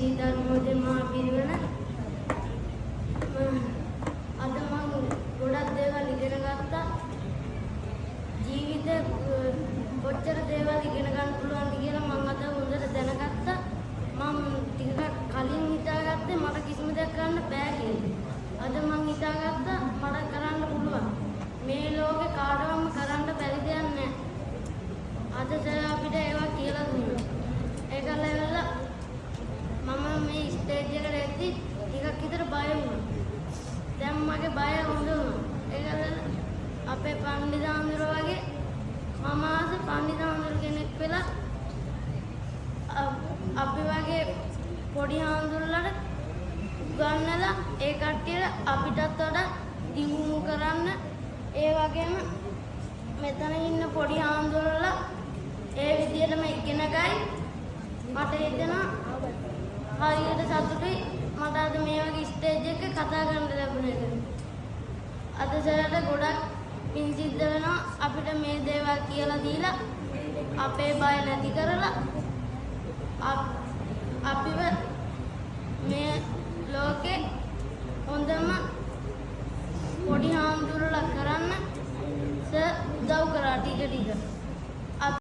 ශ්‍රී ධර්මෝදය මහා පිරිවෙන අද මම ගොඩක් දේවල් ඉගෙන ගත්තා. ජීවිතේ කොච්චර දේවල් ඉගෙන ගන්න පුළුවන්ද කියලා මම අද හොඳට දැනගත්තා. මම ටිකක් කලින් හිතාගත්තේ මට කිසිම දෙයක් කරන්න බෑ කියලා. අද මම හිතාගත්තා මට කරන්න පුළුවන්. මේ ලෝකේ කාටවත් කරන්න බැරි දෙයක් නැහැ. අද සර් අපිට ඒවා කියලා දුන්නා. ඒකල වෙලා මම මේ ස්ටේජ් එකට එද්දි ටිකක් විතර බය වුණා. දැන් මගේ බය හොඳ වුණා. ඒකල අපේ පණ්ඩිතාඳුර වගේ මම ආස පණ්ඩිතාඳුර කෙනෙක් වෙලා අපි වගේ පොඩි හාමුදුරුවෝලට උගන්වලා ඒ කට්ටියට අපිටත් වඩා දියුණු කරන්න ඒ වගේම මෙතන ඉන්න පොඩි හාමුදුරුවෝලා ඒ විදිහටම ඉගෙනගයි මට හිතෙනවා හරියට සතුටුයි මට අද මේ වගේ ස්ටේජ් එකක කතා කරන්න ලැබුණ එක. අද සරට ගොඩක් පින් සිද්ධ වෙනවා අපිට මේ දේවල් කියලා දීලා අපේ බය නැති කරලා අපිව මේ ලෝකේ